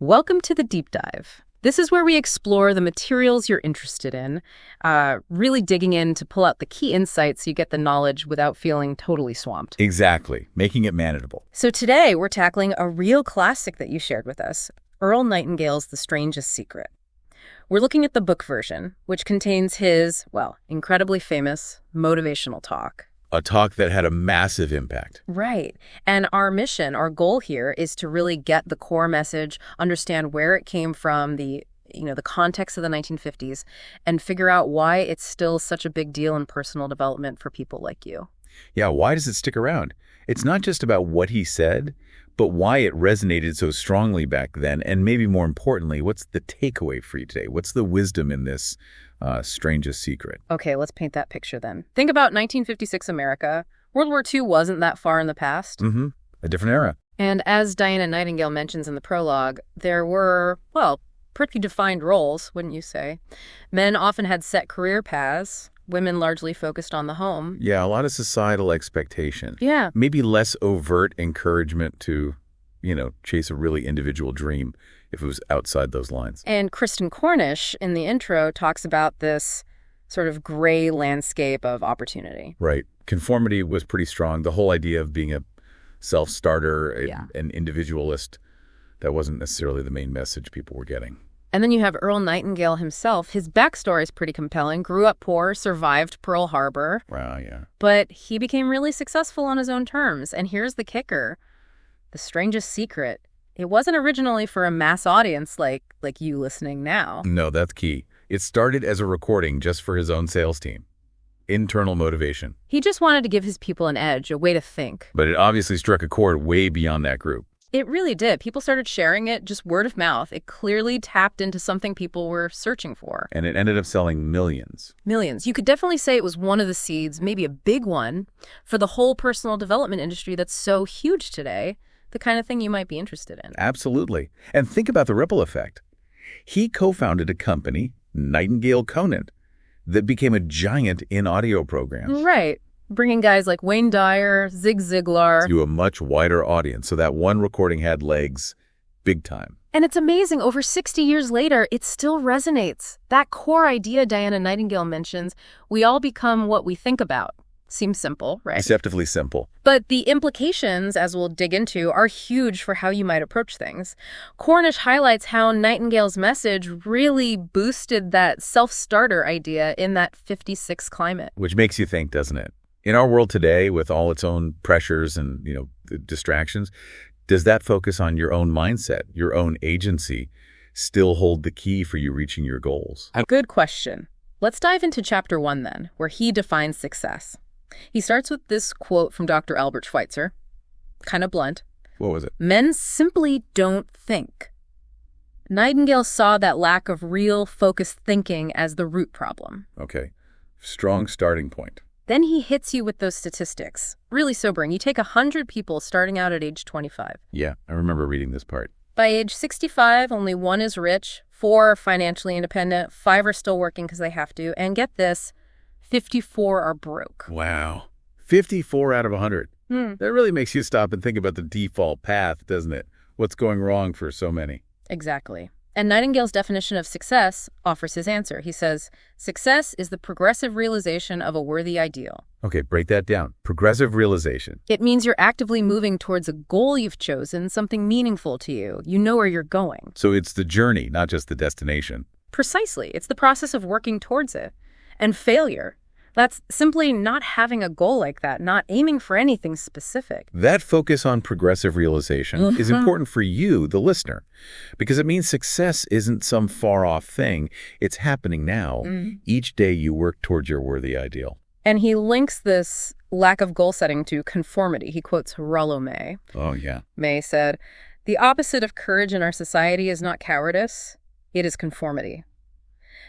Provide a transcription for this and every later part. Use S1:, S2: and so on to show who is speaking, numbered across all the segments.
S1: Welcome to the Deep Dive. This is where we explore the materials you're interested in, really digging in to pull out the key insights so you get the knowledge without feeling totally swamped.
S2: Exactly, making it manageable.
S1: So today we're tackling a real classic that you shared with us, Earl Nightingale's The Strangest Secret. We're looking at the book version, which contains his, incredibly famous motivational talk.
S2: A talk that had a massive impact.
S1: Right. And our goal here is to really get the core message, understand where it came from, the context of the 1950s, and figure out why it's still such a big deal in personal development for people like you.
S2: Yeah, why does it stick around? It's not just about what he said, but why it resonated so strongly back then, and maybe more importantly, what's the takeaway for you today? What's the wisdom in this strangest secret?
S1: Okay, let's paint that picture then. Think about 1956 America. World War II wasn't that far in the past.
S2: Mm-hmm. A different era.
S1: And as Diana Nightingale mentions in the prologue, there were, pretty defined roles, wouldn't you say? Men often had set career paths. Women largely focused on the home.
S2: Yeah, a lot of societal expectation.
S1: Yeah.
S2: Maybe less overt encouragement to, chase a really individual dream if it was outside those lines.
S1: And Crysten Cornish, in the intro, talks about this sort of gray landscape of opportunity.
S2: Right. Conformity was pretty strong. The whole idea of being a self-starter, an individualist, that wasn't necessarily the main message people were getting.
S1: And then you have Earl Nightingale himself. His backstory is pretty compelling. Grew up poor, survived Pearl Harbor.
S2: Wow, yeah.
S1: But he became really successful on his own terms. And here's the kicker. The Strangest Secret. It wasn't originally for a mass audience like you listening now.
S2: No, that's key. It started as a recording just for his own sales team. Internal motivation.
S1: He just wanted to give his people an edge, a way to think.
S2: But it obviously struck a chord way beyond that group.
S1: It really did. People started sharing it, just word of mouth. It clearly tapped into something people were searching for.
S2: And it ended up selling millions.
S1: Millions. You could definitely say it was one of the seeds, maybe a big one, for the whole personal development industry that's so huge today, the kind of thing you might be interested in.
S2: Absolutely. And think about the ripple effect. He co-founded a company, Nightingale Conant, that became a giant in audio programs.
S1: Right. Bringing guys like Wayne Dyer, Zig Ziglar.
S2: To a much wider audience. So that one recording had legs big time.
S1: And it's amazing. Over 60 years later, it still resonates. That core idea Diana Nightingale mentions, we all become what we think about. Seems simple, right?
S2: Deceptively simple.
S1: But the implications, as we'll dig into, are huge for how you might approach things. Cornish highlights how Nightingale's message really boosted that self-starter idea in that 56 climate.
S2: Which makes you think, doesn't it? In our world today, with all its own pressures and, the distractions, does that focus on your own mindset, your own agency, still hold the key for you reaching your goals?
S1: Good question. Let's dive into Chapter 1 then, where he defines success. He starts with this quote from Dr. Albert Schweitzer, kind of blunt.
S2: What was it?
S1: Men simply don't think. Nightingale saw that lack of real, focused thinking as the root problem.
S2: Okay. Strong starting point.
S1: Then he hits you with those statistics. Really sobering. You take 100 people starting out at age 25.
S2: Yeah, I remember reading this part.
S1: By age 65, only 1 is rich, 4 are financially independent, 5 are still working because they have to, and get this, 54 are broke.
S2: Wow. 54 out of 100. That really makes you stop and think about the default path, doesn't it? What's going wrong for so many?
S1: Exactly. And Nightingale's definition of success offers his answer. He says, success is the progressive realization of a worthy ideal.
S2: Okay, break that down. Progressive realization.
S1: It means you're actively moving towards a goal you've chosen, something meaningful to you. You know where you're going.
S2: So it's the journey, not just the destination.
S1: Precisely. It's the process of working towards it. And failure. That's simply not having a goal like that, not aiming for anything specific.
S2: That focus on progressive realization is important for you, the listener, because it means success isn't some far-off thing. It's happening now. Each day you work towards your worthy ideal.
S1: And he links this lack of goal setting to conformity. He quotes Rollo May.
S2: Oh, yeah.
S1: May said, "The opposite of courage in our society is not cowardice, it is conformity."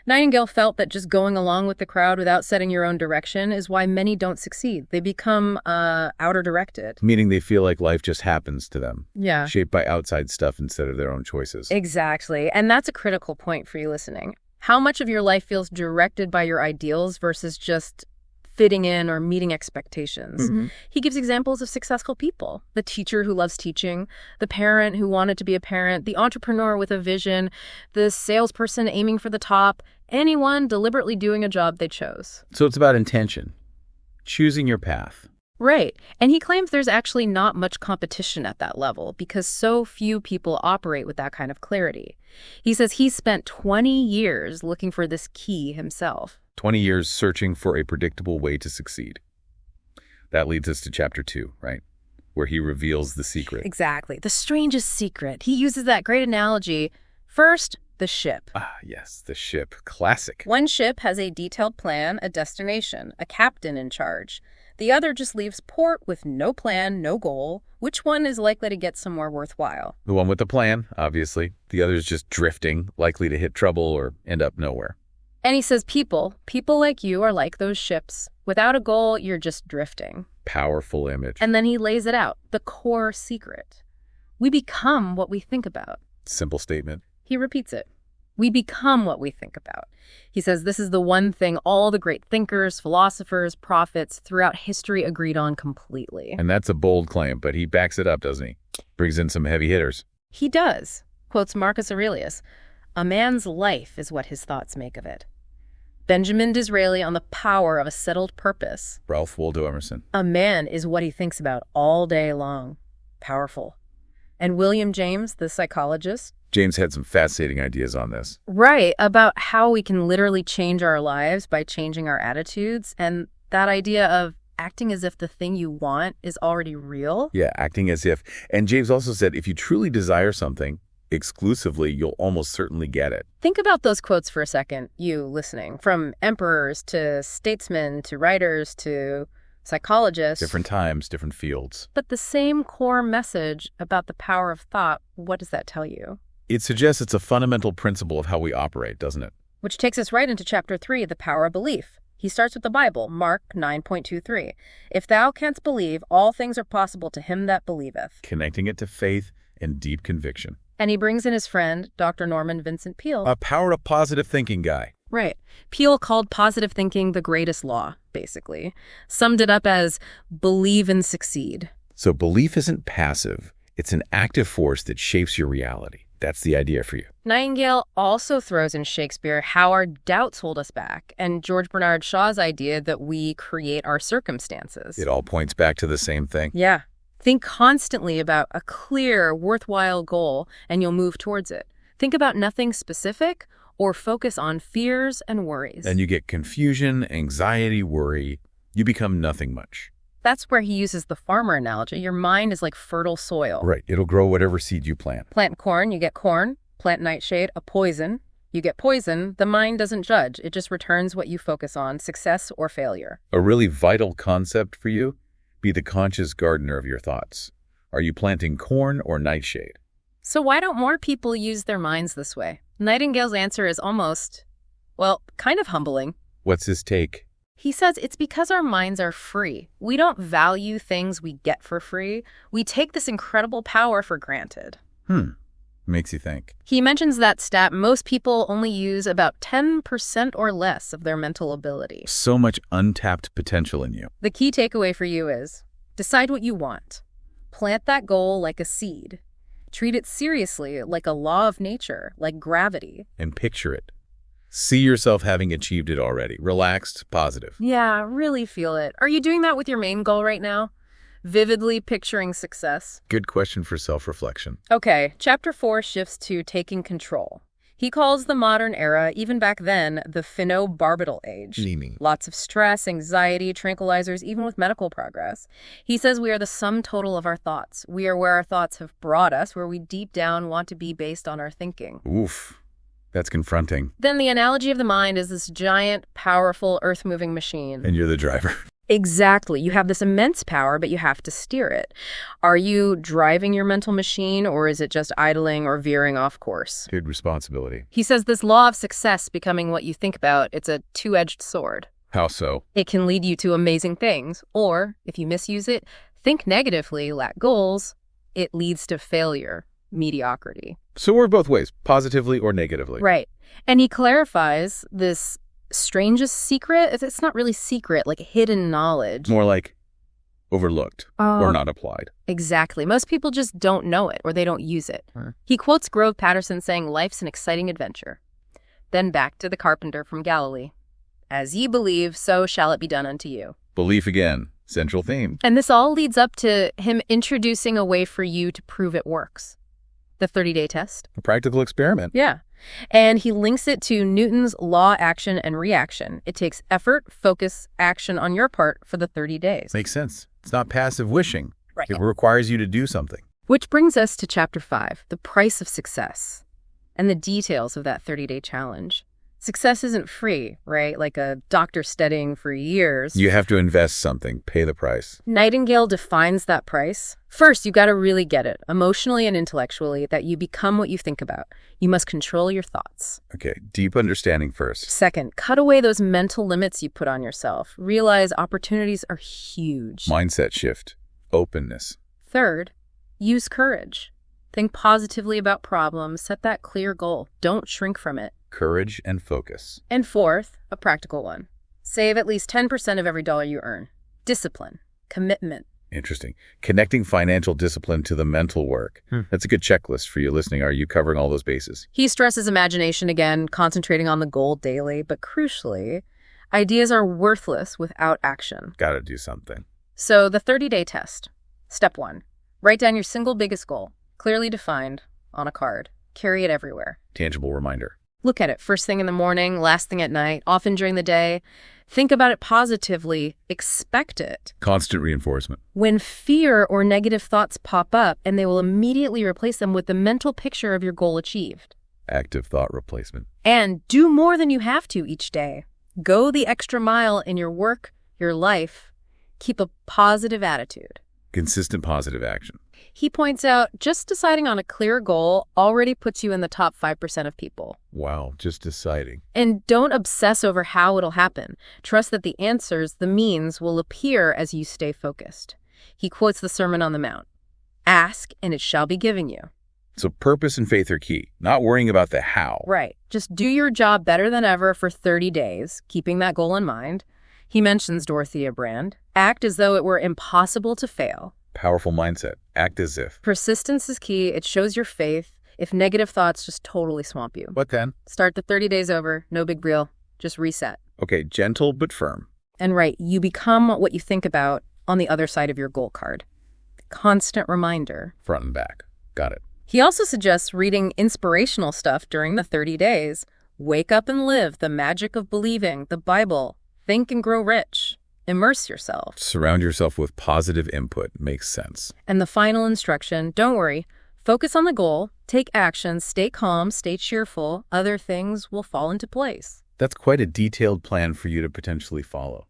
S1: Nightingale felt that just going along with the crowd without setting your own direction is why many don't succeed. They become outer directed.
S2: Meaning they feel like life just happens to them.
S1: Yeah.
S2: Shaped by outside stuff instead of their own choices.
S1: Exactly. And that's a critical point for you listening. How much of your life feels directed by your ideals versus just fitting in or meeting expectations.
S2: Mm-hmm.
S1: He gives examples of successful people: the teacher who loves teaching, the parent who wanted to be a parent, the entrepreneur with a vision, the salesperson aiming for the top, anyone deliberately doing a job they chose.
S2: So it's about intention, choosing your path.
S1: Right. And he claims there's actually not much competition at that level because so few people operate with that kind of clarity. He says he spent 20 years looking for this key himself.
S2: 20 years searching for a predictable way to succeed. That leads us to chapter 2, right? Where he reveals the secret.
S1: Exactly. The strangest secret. He uses that great analogy. First, the ship.
S2: Ah, yes, the ship. Classic.
S1: One ship has a detailed plan, a destination, a captain in charge. The other just leaves port with no plan, no goal. Which one is likely to get somewhere worthwhile?
S2: The one with the plan, obviously. The other's just drifting, likely to hit trouble or end up nowhere.
S1: And he says people like you are like those ships. Without a goal, you're just drifting.
S2: Powerful image.
S1: And then he lays it out, the core secret. We become what we think about.
S2: Simple statement.
S1: He repeats it. We become what we think about. He says this is the one thing all the great thinkers, philosophers, prophets throughout history agreed on completely.
S2: And that's a bold claim, but he backs it up, doesn't he? Brings in some heavy hitters.
S1: He does. Quotes Marcus Aurelius. A man's life is what his thoughts make of it. Benjamin Disraeli on the power of a settled purpose.
S2: Ralph Waldo Emerson.
S1: A man is what he thinks about all day long. Powerful. And William James, the psychologist.
S2: James had some fascinating ideas on this.
S1: Right, about how we can literally change our lives by changing our attitudes. And that idea of acting as if the thing you want is already real.
S2: Yeah, acting as if. And James also said, if you truly desire something exclusively, you'll almost certainly get it.
S1: Think about those quotes for a second, you listening. From emperors to statesmen to writers to psychologists.
S2: Different times, different fields.
S1: But the same core message about the power of thought, what does that tell you?
S2: It suggests it's a fundamental principle of how we operate, doesn't it?
S1: Which takes us right into chapter 3, the power of belief. He starts with the Bible, Mark 9:23. If thou canst believe, all things are possible to him that believeth.
S2: Connecting it to faith and deep conviction.
S1: And he brings in his friend, Dr. Norman Vincent Peale.
S2: A power of positive thinking guy.
S1: Right. Peale called positive thinking the greatest law, basically. Summed it up as believe and succeed.
S2: So belief isn't passive. It's an active force that shapes your reality. That's the idea for you.
S1: Nightingale also throws in Shakespeare how our doubts hold us back, and George Bernard Shaw's idea that we create our circumstances.
S2: It all points back to the same thing.
S1: Yeah. Think constantly about a clear, worthwhile goal, and you'll move towards it. Think about nothing specific, or focus on fears and worries.
S2: And you get confusion, anxiety, worry. You become nothing much.
S1: That's where he uses the farmer analogy. Your mind is like fertile soil.
S2: Right. It'll grow whatever seed you plant.
S1: Plant corn, you get corn. Plant nightshade, a poison. You get poison. The mind doesn't judge. It just returns what you focus on, success or failure.
S2: A really vital concept for you? Be the conscious gardener of your thoughts. Are you planting corn or nightshade?
S1: So why don't more people use their minds this way? Nightingale's answer is almost, well, kind of humbling.
S2: What's his take?
S1: He says it's because our minds are free. We don't value things we get for free. We take this incredible power for granted.
S2: Makes you think.
S1: He mentions that stat most people only use about 10% or less of their mental ability.
S2: So much untapped potential in you.
S1: The key takeaway for you is decide what you want. Plant that goal like a seed. Treat it seriously like a law of nature, like gravity.
S2: And picture it. See yourself having achieved it already. Relaxed, positive.
S1: Yeah, really feel it. Are you doing that with your main goal right now? Vividly picturing success?
S2: Good question for self-reflection.
S1: Okay, chapter 4 shifts to taking control. He calls the modern era, even back then, the phenobarbital age.
S2: Meaning?
S1: Lots of stress, anxiety, tranquilizers, even with medical progress. He says we are the sum total of our thoughts. We are where our thoughts have brought us, where we deep down want to be based on our thinking.
S2: Oof. That's confronting.
S1: Then the analogy of the mind is this giant, powerful, earth-moving machine.
S2: And you're the driver.
S1: Exactly. You have this immense power, but you have to steer it. Are you driving your mental machine, or is it just idling or veering off course?
S2: Good responsibility.
S1: He says this law of success becoming what you think about, it's a two-edged sword.
S2: How so?
S1: It can lead you to amazing things, or, if you misuse it, think negatively, lack goals, it leads to failure, mediocrity.
S2: So we're both ways, positively or negatively.
S1: Right. And he clarifies this Strangest Secret? It's not really secret, like hidden knowledge.
S2: More like overlooked or not applied.
S1: Exactly. Most people just don't know it or they don't use it. He quotes Grove Patterson saying, "Life's an exciting adventure." Then back to the carpenter from Galilee. "As ye believe, so shall it be done unto you."
S2: Belief again, central theme.
S1: And this all leads up to him introducing a way for you to prove it works. The 30-day test.
S2: A practical experiment.
S1: Yeah. And he links it to Newton's law, action, and reaction. It takes effort, focus, action on your part for the 30 days.
S2: Makes sense. It's not passive wishing.
S1: Right.
S2: It requires you to do something.
S1: Which brings us to Chapter 5, the price of success, and the details of that 30-day challenge. Success isn't free, right? Like a doctor studying for years.
S2: You have to invest something, pay the price.
S1: Nightingale defines that price. First, you got to really get it, emotionally and intellectually, that you become what you think about. You must control your thoughts.
S2: Okay, deep understanding first.
S1: Second, cut away those mental limits you put on yourself. Realize opportunities are huge.
S2: Mindset shift, openness.
S1: Third, use courage. Think positively about problems. Set that clear goal. Don't shrink from it.
S2: Courage and focus.
S1: And fourth, a practical one. Save at least 10% of every dollar you earn. Discipline. Commitment.
S2: Interesting. Connecting financial discipline to the mental work. That's a good checklist for you listening. Are you covering all those bases?
S1: He stresses imagination again, concentrating on the goal daily. But crucially, ideas are worthless without action.
S2: Gotta do something.
S1: So the 30-day test. Step 1. Write down your single biggest goal, clearly defined, on a card. Carry it everywhere.
S2: Tangible reminder.
S1: Look at it first thing in the morning, last thing at night, often during the day. Think about it positively. Expect it.
S2: Constant reinforcement.
S1: When fear or negative thoughts pop up, and they will immediately replace them with the mental picture of your goal achieved.
S2: Active thought replacement.
S1: And do more than you have to each day. Go the extra mile in your work, your life. Keep a positive attitude.
S2: Consistent positive action.
S1: He points out just deciding on a clear goal already puts you in the top 5% of people.
S2: Wow, just deciding.
S1: And don't obsess over how it'll happen. Trust that the answers, the means, will appear as you stay focused. He quotes the Sermon on the Mount. Ask, and it shall be given you.
S2: So purpose and faith are key, not worrying about the how.
S1: Right. Just do your job better than ever for 30 days, keeping that goal in mind. He mentions Dorothea Brand. Act as though it were impossible to fail.
S2: Powerful mindset. Act as if.
S1: Persistence is key. It shows your faith. If negative thoughts just totally swamp you.
S2: What then?
S1: Start the 30 days over. No big deal. Just reset.
S2: Okay, gentle but firm.
S1: And right, you become what you think about on the other side of your goal card. Constant reminder.
S2: Front and back. Got it.
S1: He also suggests reading inspirational stuff during the 30 days. Wake up and live. The magic of believing. The Bible. Think and grow rich. Immerse yourself.
S2: Surround yourself with positive input. Makes sense.
S1: And the final instruction, don't worry. Focus on the goal. Take action. Stay calm. Stay cheerful. Other things will fall into place.
S2: That's quite a detailed plan for you to potentially follow.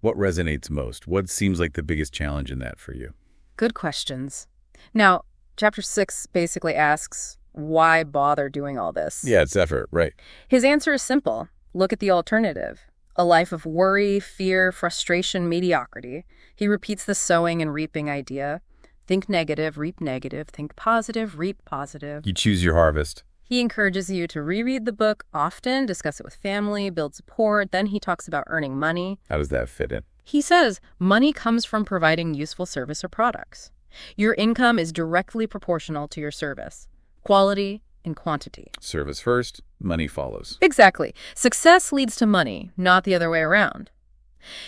S2: What resonates most? What seems like the biggest challenge in that for you?
S1: Good questions. Now, Chapter 6 basically asks, why bother doing all this?
S2: Yeah, it's effort, right.
S1: His answer is simple. Look at the alternative. A life of worry, fear, frustration, mediocrity. He repeats the sowing and reaping idea. Think negative, reap negative. Think positive, reap positive.
S2: You choose your harvest.
S1: He encourages you to reread the book often, discuss it with family, build support. Then he talks about earning money.
S2: How does that fit in?
S1: He says money comes from providing useful service or products. Your income is directly proportional to your service. Quality and quantity.
S2: Service first, money follows.
S1: Exactly. Success leads to money, not the other way around.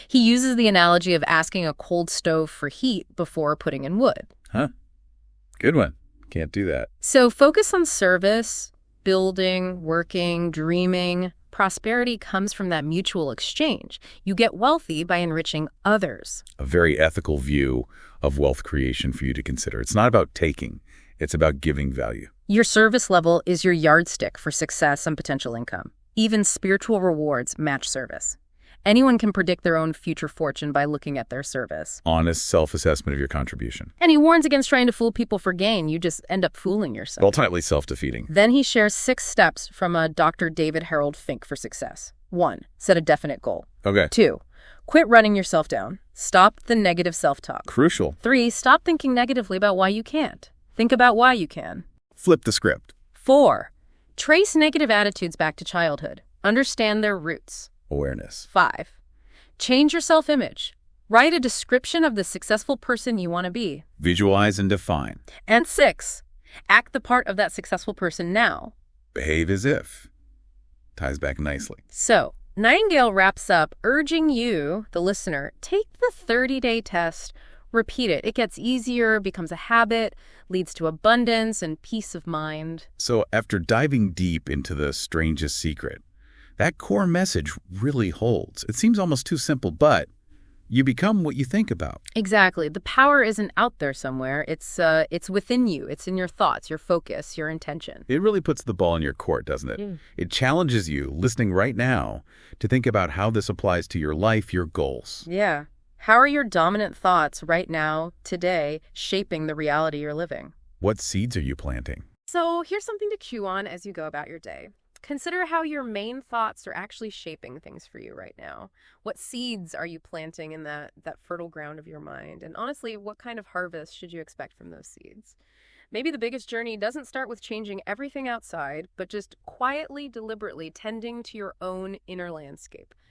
S1: He uses the analogy of asking a cold stove for heat before putting in wood.
S2: Huh. Good one. Can't do that.
S1: So focus on service, building, working, dreaming. Prosperity comes from that mutual exchange. You get wealthy by enriching others.
S2: A very ethical view of wealth creation for you to consider. It's not about taking. It's about giving value.
S1: Your service level is your yardstick for success and potential income. Even spiritual rewards match service. Anyone can predict their own future fortune by looking at their service.
S2: Honest self-assessment of your contribution.
S1: And he warns against trying to fool people for gain. You just end up fooling yourself.
S2: Ultimately self-defeating.
S1: Then he shares 6 steps from a Dr. David Harold Fink for success. 1. Set a definite goal.
S2: Okay.
S1: 2. Quit running yourself down. Stop the negative self-talk.
S2: Crucial.
S1: 3. Stop thinking negatively about why you can't. Think about why you can.
S2: Flip the script.
S1: 4. Trace negative attitudes back to childhood. Understand their roots.
S2: Awareness.
S1: 5. Change your self-image. Write a description of the successful person you want to be.
S2: Visualize and define.
S1: And 6. Act the part of that successful person now.
S2: Behave as if. Ties back nicely.
S1: So, Nightingale wraps up urging you, the listener, take the 30-day test, repeat it. It gets easier, becomes a habit, leads to abundance and peace of mind.
S2: So after diving deep into the strangest secret, that core message really holds. It seems almost too simple, but you become what you think about.
S1: Exactly. The power isn't out there somewhere. It's within you. It's in your thoughts, your focus, your intention.
S2: It really puts the ball in your court, doesn't it? It challenges you, listening right now, to think about how this applies to your life, your goals.
S1: Yeah. How are your dominant thoughts right now, today, shaping the reality you're living?
S2: What seeds are you planting?
S1: So here's something to chew on as you go about your day. Consider how your main thoughts are actually shaping things for you right now. What seeds are you planting in that fertile ground of your mind? And honestly, what kind of harvest should you expect from those seeds? Maybe the biggest journey doesn't start with changing everything outside, but just quietly, deliberately tending to your own inner landscape.